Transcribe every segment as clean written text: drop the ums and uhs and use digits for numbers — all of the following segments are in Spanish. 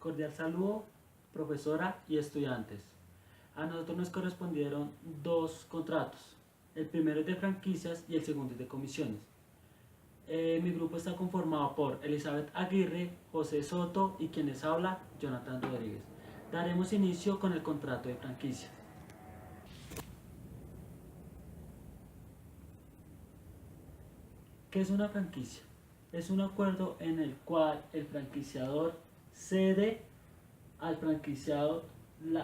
Cordial saludo, profesora y estudiantes. A nosotros nos correspondieron dos contratos. El primero es de franquicias y el segundo es de comisiones. Mi grupo está conformado por Elizabeth Aguirre, José Soto y quien les habla, Jonathan Rodríguez. Daremos inicio con el contrato de franquicia. ¿Qué es una franquicia? Es un acuerdo en el cual el franquiciador cede al franquiciado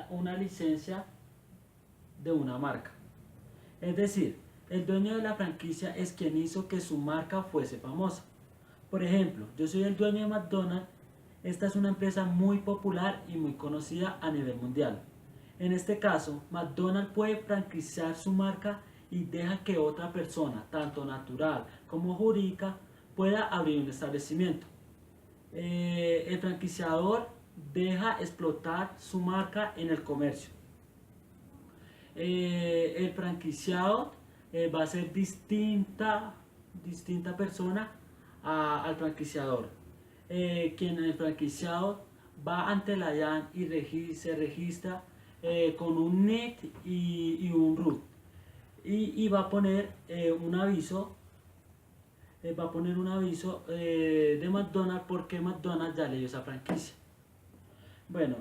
una licencia de una marca. Es decir, el dueño de la franquicia es quien hizo que su marca fuese famosa. Por ejemplo, yo soy el dueño de McDonald's. Esta es una empresa muy popular y muy conocida a nivel mundial. En este caso, McDonald's puede franquiciar su marca y deja que otra persona, tanto natural como jurídica, pueda abrir un establecimiento. El franquiciador deja explotar su marca en el comercio. El franquiciado va a ser distinta persona al franquiciador. Quien el franquiciado va ante la DIAN y se registra con un NIT y un RUT. Y va a poner un aviso de McDonald's porque McDonald's ya le dio esa franquicia. Bueno,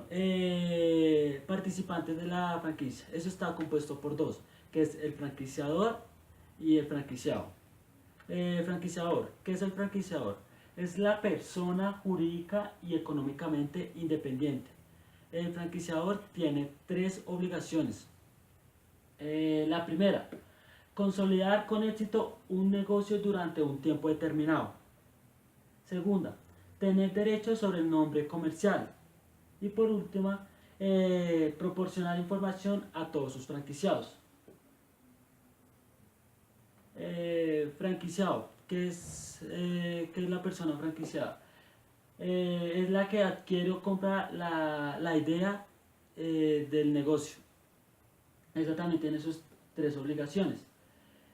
participantes de la franquicia. Eso está compuesto por dos, que es el franquiciador y el franquiciado. Franquiciador, ¿qué es el franquiciador? Es la persona jurídica y económicamente independiente. El franquiciador tiene tres obligaciones. La primera, consolidar con éxito un negocio durante un tiempo determinado. Segunda, tener derechos sobre el nombre comercial. Y por último, proporcionar información a todos sus franquiciados. Franquiciado, ¿qué es la persona franquiciada? Es la que adquiere o compra la idea del negocio. Esa también tiene sus tres obligaciones.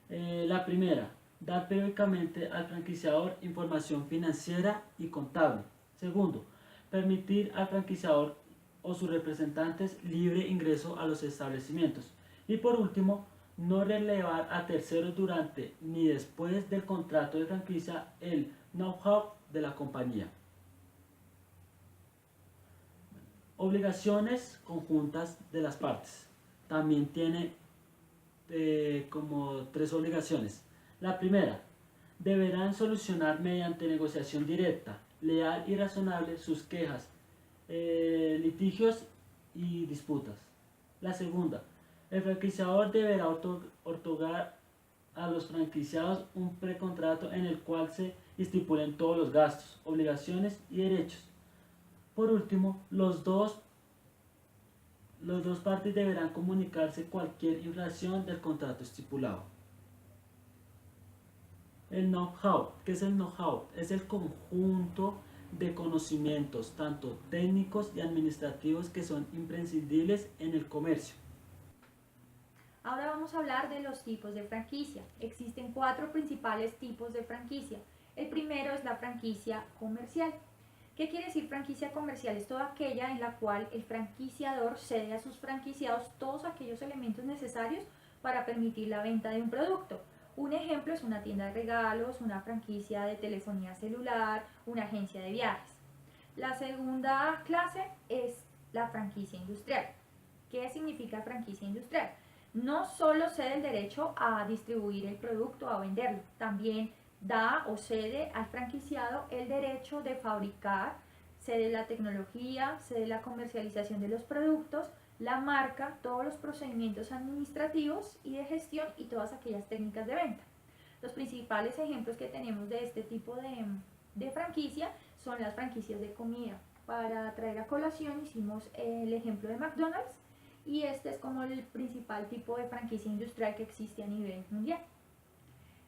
La primera, dar periódicamente al franquiciador información financiera y contable. Segundo, permitir al franquiciador o sus representantes libre ingreso a los establecimientos. Y por último, no relevar a terceros durante ni después del contrato de franquicia el know-how de la compañía. Obligaciones conjuntas de las partes. También tiene como tres obligaciones. La primera, deberán solucionar mediante negociación directa, leal y razonable sus quejas, litigios y disputas. La segunda, el franquiciador deberá otorgar a los franquiciados un precontrato en el cual se estipulen todos los gastos, obligaciones y derechos. Por último, los dos partes deberán comunicarse cualquier infracción del contrato estipulado. El know-how. ¿Qué es el know-how? Es el conjunto de conocimientos, tanto técnicos y administrativos, que son imprescindibles en el comercio. Ahora vamos a hablar de los tipos de franquicia. Existen 4 principales tipos de franquicia. El primero es la franquicia comercial. ¿Qué quiere decir franquicia comercial? Es toda aquella en la cual el franquiciador cede a sus franquiciados todos aquellos elementos necesarios para permitir la venta de un producto. Un ejemplo es una tienda de regalos, una franquicia de telefonía celular, una agencia de viajes. La segunda clase es la franquicia industrial. ¿Qué significa franquicia industrial? No solo cede el derecho a distribuir el producto, a venderlo, también da o cede al franquiciado el derecho de fabricar, cede la tecnología, cede la comercialización de los productos, la marca, todos los procedimientos administrativos y de gestión y todas aquellas técnicas de venta. Los principales ejemplos que tenemos de este tipo de franquicia son las franquicias de comida. Para traer a colación hicimos el ejemplo de McDonald's y este es como el principal tipo de franquicia industrial que existe a nivel mundial.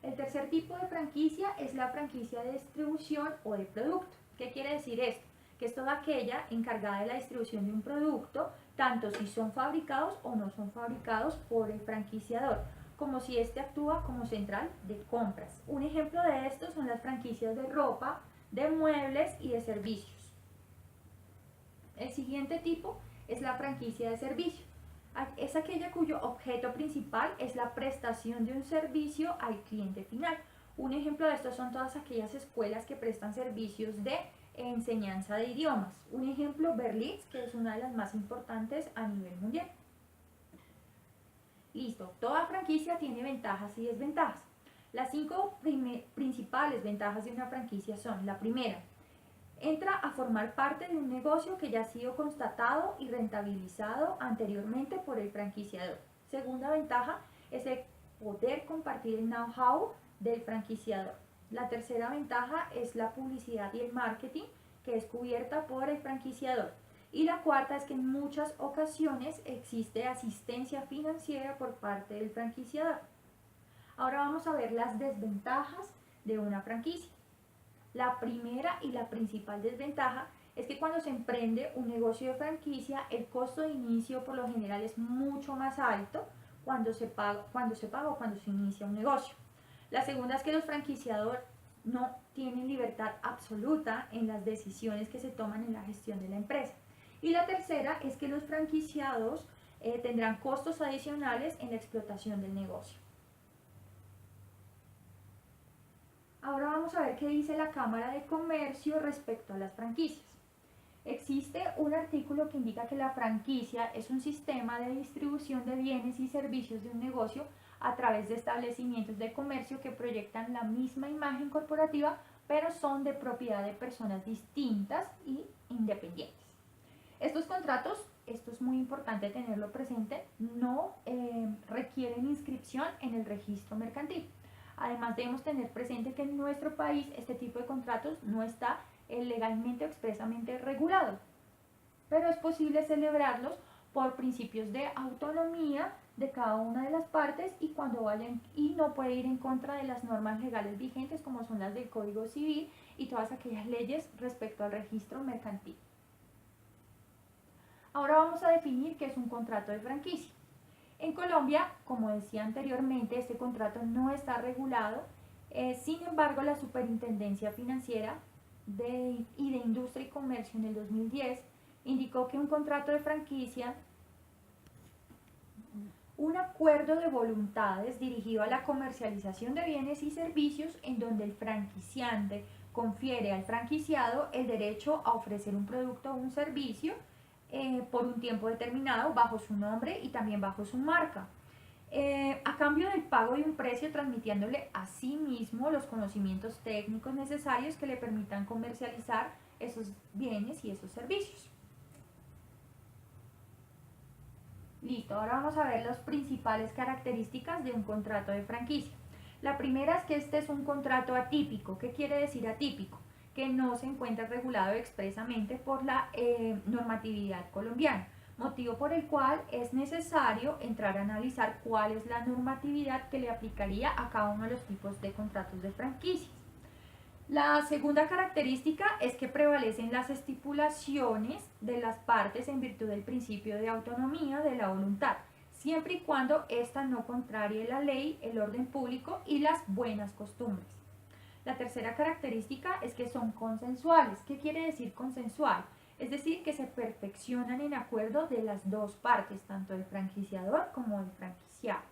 El tercer tipo de franquicia es la franquicia de distribución o de producto. ¿Qué quiere decir esto? Que es toda aquella encargada de la distribución de un producto, tanto si son fabricados o no son fabricados por el franquiciador, como si éste actúa como central de compras. Un ejemplo de esto son las franquicias de ropa, de muebles y de servicios. El siguiente tipo es la franquicia de servicio. Es aquella cuyo objeto principal es la prestación de un servicio al cliente final. Un ejemplo de esto son todas aquellas escuelas que prestan servicios de enseñanza de idiomas. Un ejemplo, Berlitz, que es una de las más importantes a nivel mundial. Listo, toda franquicia tiene ventajas y desventajas. Las 5 principales ventajas de una franquicia son: la primera, entra a formar parte de un negocio que ya ha sido constatado y rentabilizado anteriormente por el franquiciador. Segunda ventaja es el poder compartir el know-how del franquiciador. La tercera ventaja es la publicidad y el marketing, que es cubierta por el franquiciador. Y la cuarta es que en muchas ocasiones existe asistencia financiera por parte del franquiciador. Ahora vamos a ver las desventajas de una franquicia. La primera y la principal desventaja es que cuando se emprende un negocio de franquicia, el costo de inicio por lo general es mucho más alto cuando se paga o cuando se inicia un negocio. La segunda es que los franquiciadores no tienen libertad absoluta en las decisiones que se toman en la gestión de la empresa. Y la tercera es que los franquiciados tendrán costos adicionales en la explotación del negocio. Ahora vamos a ver qué dice la Cámara de Comercio respecto a las franquicias. Existe un artículo que indica que la franquicia es un sistema de distribución de bienes y servicios de un negocio a través de establecimientos de comercio que proyectan la misma imagen corporativa, pero son de propiedad de personas distintas y independientes. Estos contratos, esto es muy importante tenerlo presente, no requieren inscripción en el registro mercantil. Además, debemos tener presente que en nuestro país este tipo de contratos no está legalmente o expresamente regulado, pero es posible celebrarlos por principios de autonomía de cada una de las partes y no puede ir en contra de las normas legales vigentes, como son las del Código Civil y todas aquellas leyes respecto al registro mercantil. Ahora vamos a definir qué es un contrato de franquicia. En Colombia, como decía anteriormente, este contrato no está regulado. Sin embargo, la Superintendencia Financiera de Industria y Comercio en el 2010 indicó que un contrato de franquicia, un acuerdo de voluntades dirigido a la comercialización de bienes y servicios en donde el franquiciante confiere al franquiciado el derecho a ofrecer un producto o un servicio por un tiempo determinado bajo su nombre y también bajo su marca, a cambio del pago de un precio, transmitiéndole a sí mismo los conocimientos técnicos necesarios que le permitan comercializar esos bienes y esos servicios. Listo, ahora vamos a ver las principales características de un contrato de franquicia. La primera es que este es un contrato atípico. ¿Qué quiere decir atípico? Que no se encuentra regulado expresamente por la normatividad colombiana, motivo por el cual es necesario entrar a analizar cuál es la normatividad que le aplicaría a cada uno de los tipos de contratos de franquicias. La segunda característica es que prevalecen las estipulaciones de las partes en virtud del principio de autonomía de la voluntad, siempre y cuando ésta no contrarie la ley, el orden público y las buenas costumbres. La tercera característica es que son consensuales. ¿Qué quiere decir consensual? Es decir, que se perfeccionan en acuerdo de las dos partes, tanto el franquiciador como el franquiciado,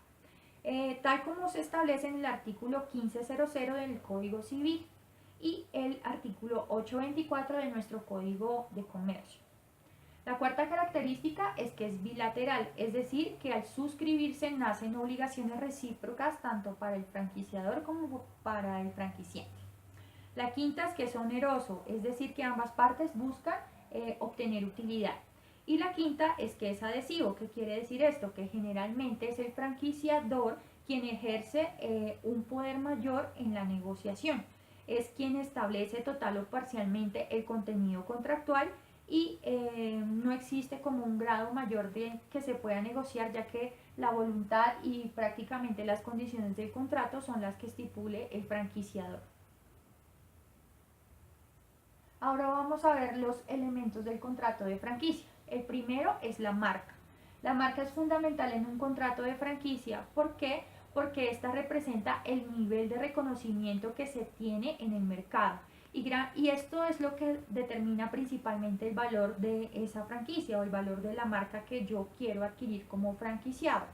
tal como se establece en el artículo 1500 del Código Civil y el artículo 824 de nuestro Código de Comercio. La cuarta característica es que es bilateral, es decir, que al suscribirse nacen obligaciones recíprocas tanto para el franquiciador como para el franquiciante. La quinta es que es oneroso, es decir, que ambas partes buscan obtener utilidad. Y la quinta es que es adhesivo. ¿Qué quiere decir esto? Que generalmente es el franquiciador quien ejerce un poder mayor en la negociación. Es quien establece total o parcialmente el contenido contractual y no existe como un grado mayor de que se pueda negociar, ya que la voluntad y prácticamente las condiciones del contrato son las que estipule el franquiciador. Ahora vamos a ver los elementos del contrato de franquicia. El primero es la marca. La marca es fundamental en un contrato de franquicia. ¿Por qué? Porque esta representa el nivel de reconocimiento que se tiene en el mercado y esto es lo que determina principalmente el valor de esa franquicia o el valor de la marca que yo quiero adquirir como franquiciado.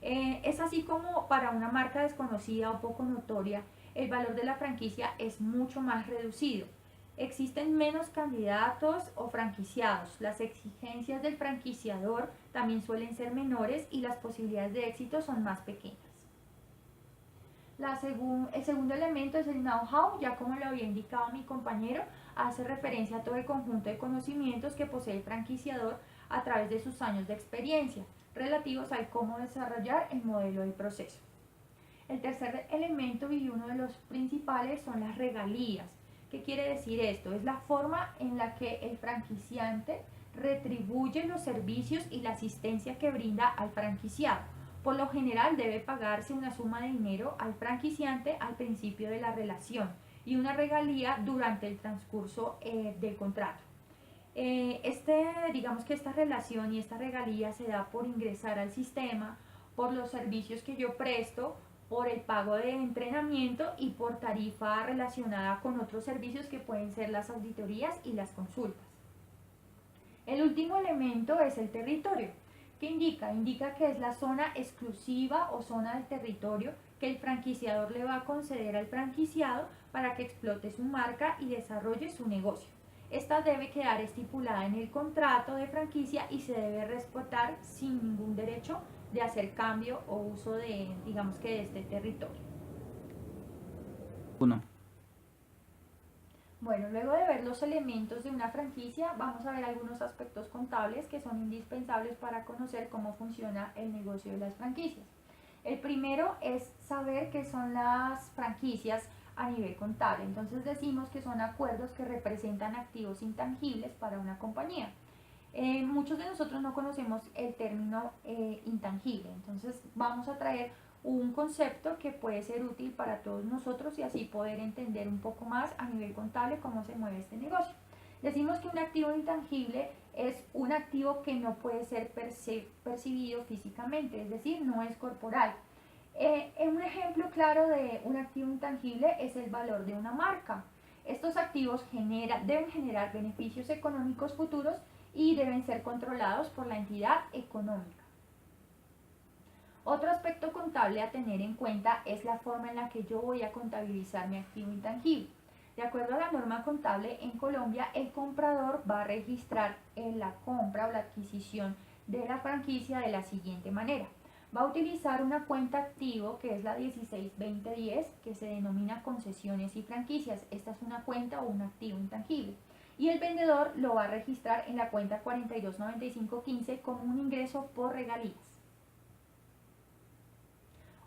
Es así como para una marca desconocida o poco notoria, el valor de la franquicia es mucho más reducido. Existen menos candidatos o franquiciados, las exigencias del franquiciador también suelen ser menores y las posibilidades de éxito son más pequeñas. El segundo elemento es el know-how, ya como lo había indicado mi compañero, hace referencia a todo el conjunto de conocimientos que posee el franquiciador a través de sus años de experiencia, relativos al cómo desarrollar el modelo de proceso. El tercer elemento y uno de los principales son las regalías. ¿Qué quiere decir esto? Es la forma en la que el franquiciante retribuye los servicios y la asistencia que brinda al franquiciado. Por lo general debe pagarse una suma de dinero al franquiciante al principio de la relación y una regalía durante el transcurso del contrato. Digamos que esta relación y esta regalía se da por ingresar al sistema, por los servicios que yo presto, por el pago de entrenamiento y por tarifa relacionada con otros servicios que pueden ser las auditorías y las consultas. El último elemento es el territorio. ¿Qué indica? Indica que es la zona exclusiva o zona del territorio que el franquiciador le va a conceder al franquiciado para que explote su marca y desarrolle su negocio. Esta debe quedar estipulada en el contrato de franquicia y se debe respetar sin ningún derecho de hacer cambio o uso de, digamos que de este territorio. 1. Bueno, luego de ver los elementos de una franquicia, vamos a ver algunos aspectos contables que son indispensables para conocer cómo funciona el negocio de las franquicias. El primero es saber qué son las franquicias a nivel contable. Entonces decimos que son acuerdos que representan activos intangibles para una compañía. Muchos de nosotros no conocemos el término intangible, entonces vamos a traer un concepto que puede ser útil para todos nosotros y así poder entender un poco más a nivel contable cómo se mueve este negocio. Decimos que un activo intangible es un activo que no puede ser percibido físicamente, es decir, no es corporal. Un ejemplo claro de un activo intangible es el valor de una marca. Estos activos deben generar beneficios económicos futuros y deben ser controlados por la entidad económica. Otro aspecto contable a tener en cuenta es la forma en la que yo voy a contabilizar mi activo intangible. De acuerdo a la norma contable en Colombia, el comprador va a registrar la compra o la adquisición de la franquicia de la siguiente manera. Va a utilizar una cuenta activo que es la 16-2010, que se denomina concesiones y franquicias. Esta es una cuenta o un activo intangible. Y el vendedor lo va a registrar en la cuenta 429515 como un ingreso por regalías.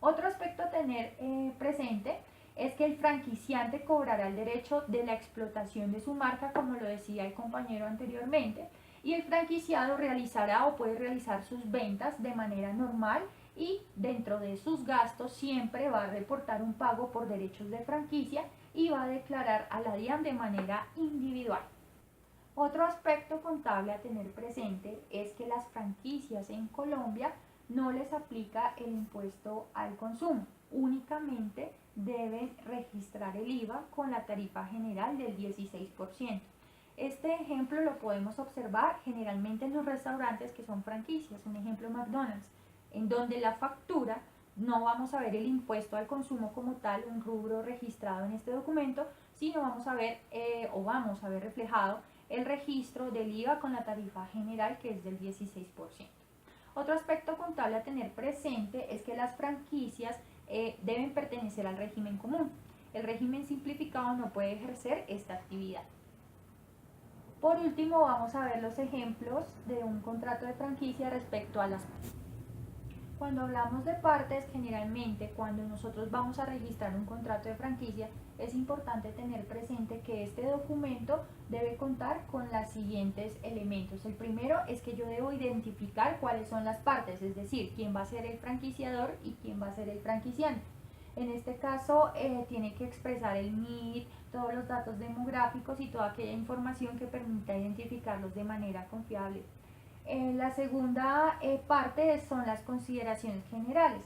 Otro aspecto a tener presente es que el franquiciante cobrará el derecho de la explotación de su marca, como lo decía el compañero anteriormente, y el franquiciado realizará o puede realizar sus ventas de manera normal y dentro de sus gastos siempre va a reportar un pago por derechos de franquicia y va a declarar a la DIAN de manera individual. Otro aspecto contable a tener presente es que las franquicias en Colombia no les aplica el impuesto al consumo, únicamente deben registrar el IVA con la tarifa general del 16%. Este ejemplo lo podemos observar generalmente en los restaurantes que son franquicias, un ejemplo McDonald's, en donde la factura no vamos a ver el impuesto al consumo como tal, un rubro registrado en este documento, sino vamos a ver reflejado el registro del IVA con la tarifa general que es del 16%. Otro aspecto contable a tener presente es que las franquicias deben pertenecer al régimen común. El régimen simplificado no puede ejercer esta actividad. Por último, vamos a ver los ejemplos de un contrato de franquicia respecto a las... Cuando hablamos de partes, generalmente cuando nosotros vamos a registrar un contrato de franquicia, es importante tener presente que este documento debe contar con los siguientes elementos. El primero es que yo debo identificar cuáles son las partes, es decir, quién va a ser el franquiciador y quién va a ser el franquiciante. En este caso tiene que expresar el NID, todos los datos demográficos y toda aquella información que permita identificarlos de manera confiable. La segunda parte son las consideraciones generales.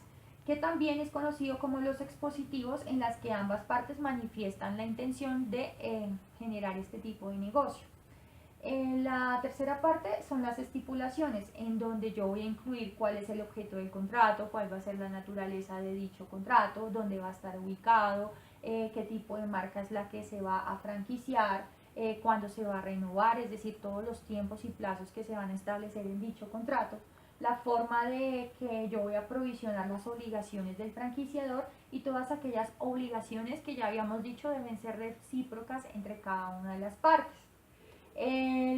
que también es conocido como los expositivos, en las que ambas partes manifiestan la intención de generar este tipo de negocio. La tercera parte son las estipulaciones, en donde yo voy a incluir cuál es el objeto del contrato, cuál va a ser la naturaleza de dicho contrato, dónde va a estar ubicado, qué tipo de marca es la que se va a franquiciar, cuándo se va a renovar, es decir, todos los tiempos y plazos que se van a establecer en dicho contrato, la forma de que yo voy a provisionar las obligaciones del franquiciador y todas aquellas obligaciones que ya habíamos dicho deben ser recíprocas entre cada una de las partes.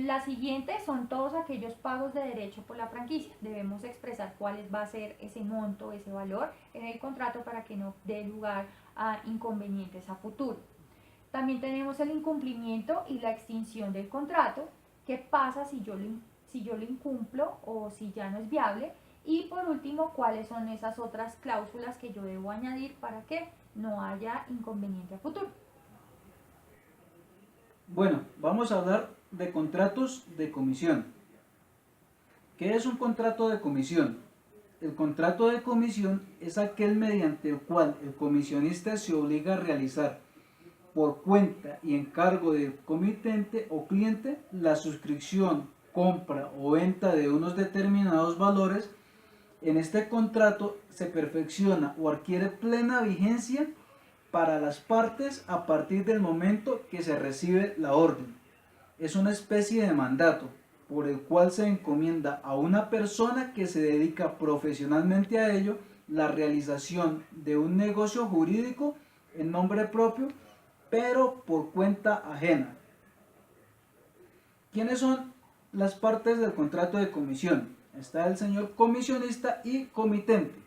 La siguiente son todos aquellos pagos de derecho por la franquicia. Debemos expresar cuál va a ser ese monto, ese valor en el contrato para que no dé lugar a inconvenientes a futuro. También tenemos el incumplimiento y la extinción del contrato. ¿Qué pasa si yo lo incumplo o si ya no es viable? Y por último, cuáles son esas otras cláusulas que yo debo añadir para que no haya inconveniente a futuro. Bueno, vamos a hablar de contratos de comisión. ¿Qué es un contrato de comisión? El contrato de comisión es aquel mediante el cual el comisionista se obliga a realizar por cuenta y encargo del comitente o cliente la suscripción, compra o venta de unos determinados valores. En este contrato se perfecciona o adquiere plena vigencia para las partes a partir del momento que se recibe la orden. Es una especie de mandato por el cual se encomienda a una persona que se dedica profesionalmente a ello la realización de un negocio jurídico en nombre propio, pero por cuenta ajena. ¿Quiénes son las partes del contrato de comisión? Está el señor comisionista y comitente.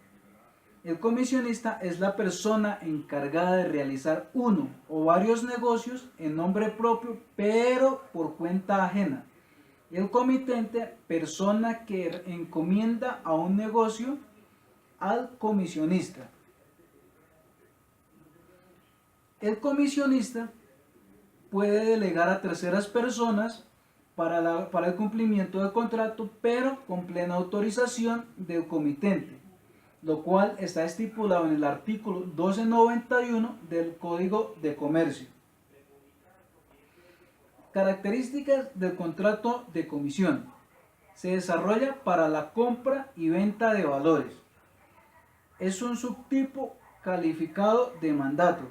El comisionista es la persona encargada de realizar uno o varios negocios en nombre propio, pero por cuenta ajena. El comitente, persona que encomienda a un negocio al comisionista. El comisionista puede delegar a terceras personas para el cumplimiento del contrato, pero con plena autorización del comitente, lo cual está estipulado en el artículo 1291 del Código de Comercio. Características del contrato de comisión. Se desarrolla para la compra y venta de valores. Es un subtipo calificado de mandato.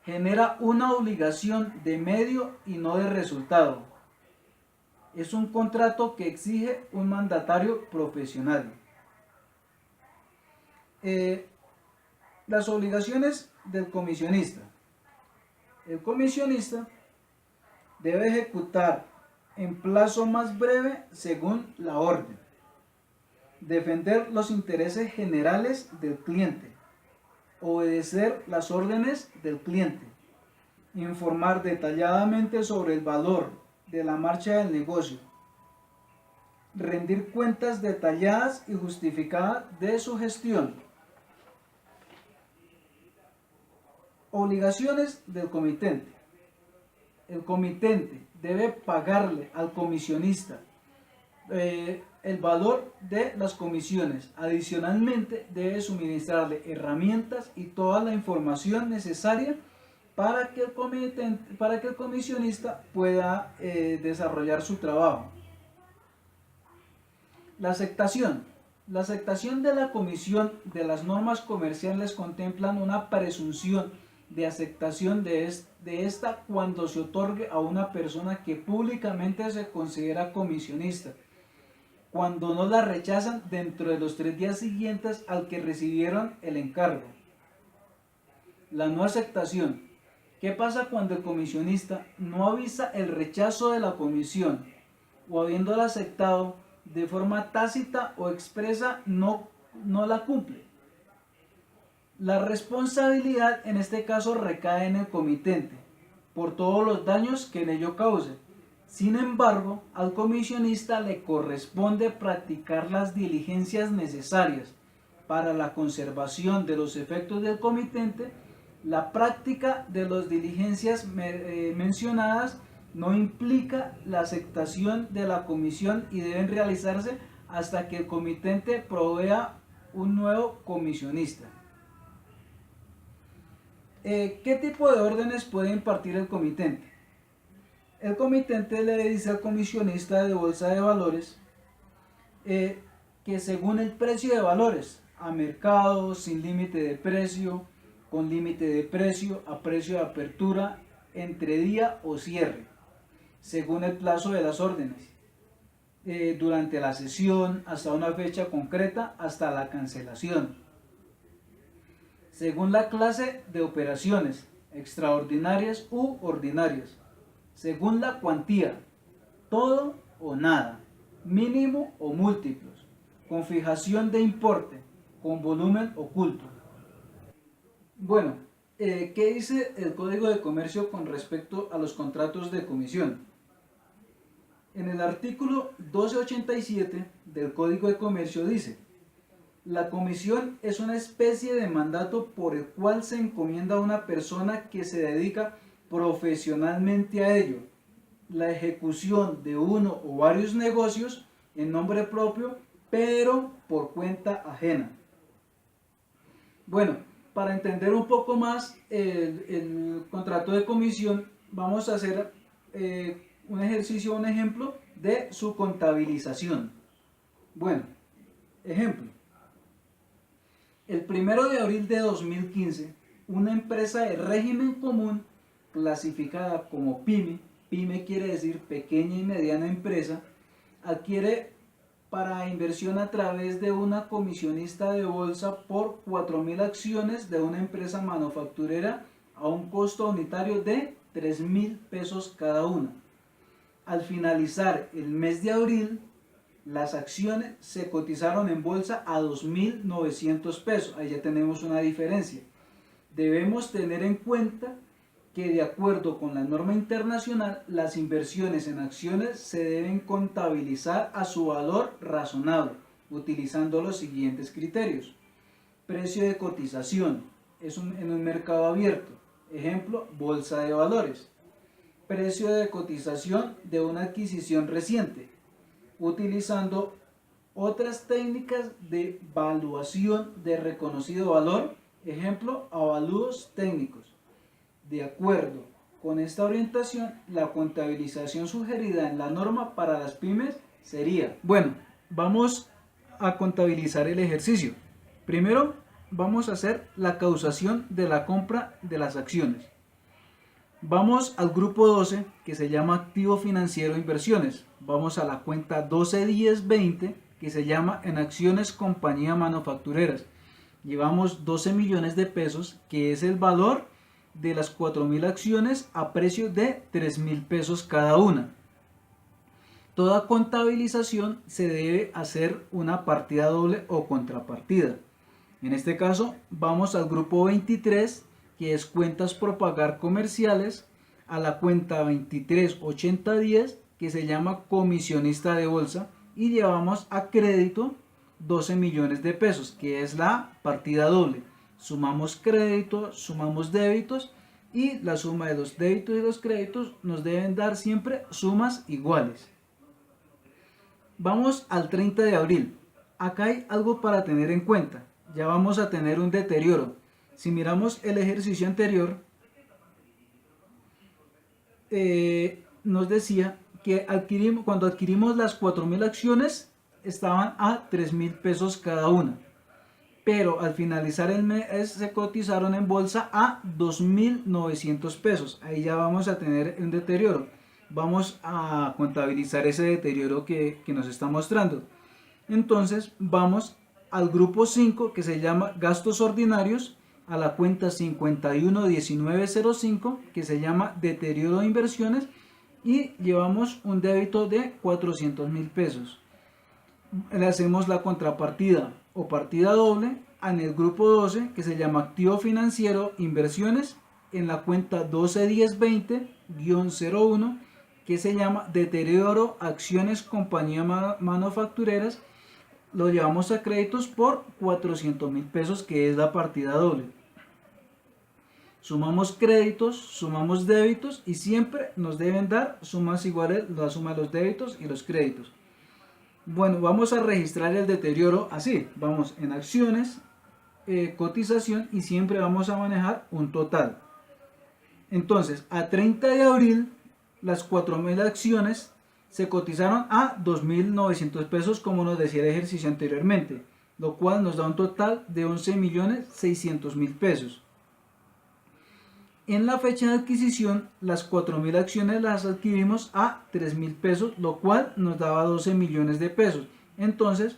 Genera una obligación de medio y no de resultado. Es un contrato que exige un mandatario profesional. Las obligaciones del comisionista. El comisionista debe ejecutar en plazo más breve según la orden, defender los intereses generales del cliente, obedecer las órdenes del cliente, informar detalladamente sobre el valor de la marcha del negocio, rendir cuentas detalladas y justificadas de su gestión. Obligaciones del comitente. El comitente debe pagarle al comisionista el valor de las comisiones. Adicionalmente, debe suministrarle herramientas y toda la información necesaria para que el comisionista pueda desarrollar su trabajo. La aceptación. La aceptación de la comisión de las normas comerciales contemplan una presunción de aceptación de esta cuando se otorgue a una persona que públicamente se considera comisionista, cuando no la rechazan dentro de los 3 días siguientes al que recibieron el encargo. La no aceptación. ¿Qué pasa cuando el comisionista no avisa el rechazo de la comisión o habiéndola aceptado de forma tácita o expresa no la cumple? La responsabilidad en este caso recae en el comitente por todos los daños que en ello cause. Sin embargo, al comisionista le corresponde practicar las diligencias necesarias para la conservación de los efectos del comitente. La práctica de las diligencias mencionadas no implica la aceptación de la comisión y deben realizarse hasta que el comitente provea un nuevo comisionista. ¿Qué tipo de órdenes puede impartir el comitente? El comitente le dice al comisionista de bolsa de valores que según el precio de valores, a mercado, sin límite de precio, con límite de precio, a precio de apertura, entre día o cierre, según el plazo de las órdenes, durante la sesión, hasta una fecha concreta, hasta la cancelación, según la clase de operaciones, extraordinarias u ordinarias, según la cuantía, todo o nada, mínimo o múltiplos, con fijación de importe, con volumen oculto. Bueno, ¿qué dice el Código de Comercio con respecto a los contratos de comisión? En el artículo 1287 del Código de Comercio dice: la comisión es una especie de mandato por el cual se encomienda a una persona que se dedica profesionalmente a ello la ejecución de uno o varios negocios en nombre propio, pero por cuenta ajena. Bueno, para entender un poco más el contrato de comisión, vamos a hacer un ejercicio, un ejemplo de su contabilización. Bueno, ejemplo. El 1 de abril de 2015, una empresa de régimen común clasificada como PYME, PYME quiere decir pequeña y mediana empresa, adquiere para inversión a través de una comisionista de bolsa por 4.000 acciones de una empresa manufacturera a un costo unitario de 3.000 pesos cada una. Al finalizar el mes de abril, las acciones se cotizaron en bolsa a 2.900 pesos. Ahí ya tenemos una diferencia. Debemos tener en cuenta que de acuerdo con la norma internacional, las inversiones en acciones se deben contabilizar a su valor razonable, utilizando los siguientes criterios. Precio de cotización en un mercado abierto, ejemplo, bolsa de valores. Precio de cotización de una adquisición reciente, utilizando otras técnicas de valuación de reconocido valor, ejemplo, avalúos técnicos. De acuerdo con esta orientación, la contabilización sugerida en la norma para las pymes sería: bueno, vamos a contabilizar el ejercicio. Primero, vamos a hacer la causación de la compra de las acciones. Vamos al grupo 12, que se llama activo financiero inversiones. Vamos a la cuenta 121020, que se llama en acciones compañía manufactureras. Llevamos 12 millones de pesos, que es el valor de las 4.000 acciones a precio de 3.000 pesos cada una. Toda contabilización se debe hacer una partida doble o contrapartida. En este caso vamos al grupo 23, que es cuentas por pagar comerciales, a la cuenta 238010, que se llama comisionista de bolsa, y llevamos a crédito 12 millones de pesos, que es la partida doble. Sumamos créditos, sumamos débitos, y la suma de los débitos y los créditos nos deben dar siempre sumas iguales. Vamos al 30 de abril. Acá hay algo para tener en cuenta. Ya vamos a tener un deterioro. Si miramos el ejercicio anterior, nos decía que cuando adquirimos las 4.000 acciones estaban a 3.000 pesos cada una. Pero al finalizar el mes se cotizaron en bolsa a 2.900 pesos. Ahí ya vamos a tener un deterioro. Vamos a contabilizar ese deterioro que nos está mostrando. Entonces vamos al grupo 5, que se llama gastos ordinarios, a la cuenta 511905, que se llama deterioro de inversiones, y llevamos un débito de 400.000 pesos. Le hacemos la contrapartida o partida doble en el grupo 12, que se llama activo financiero inversiones, en la cuenta 121020-01, que se llama deterioro acciones compañía manufactureras. Lo llevamos a créditos por 400.000 pesos, que es la partida doble. Sumamos créditos, sumamos débitos, y siempre nos deben dar sumas iguales, la suma de los débitos y los créditos. Bueno, vamos a registrar el deterioro así. Vamos en acciones, cotización y siempre vamos a manejar un total. Entonces, a 30 de abril, las 4.000 acciones se cotizaron a 2.900 pesos, como nos decía el ejercicio anteriormente, lo cual nos da un total de 11.600.000 pesos. En la fecha de adquisición, las 4.000 acciones las adquirimos a 3.000 pesos, lo cual nos daba 12 millones de pesos. Entonces,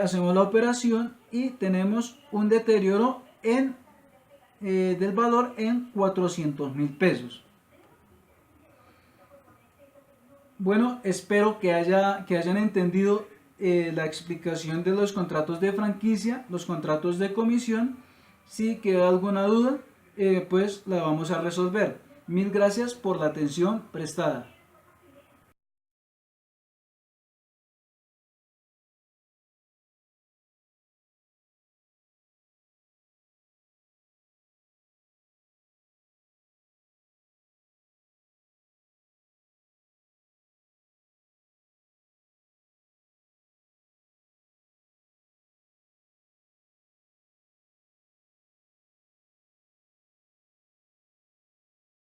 hacemos la operación y tenemos un deterioro del valor en 400.000 pesos. Bueno, espero que hayan entendido la explicación de los contratos de franquicia, los contratos de comisión. Si queda alguna duda, pues la vamos a resolver. Mil gracias por la atención prestada.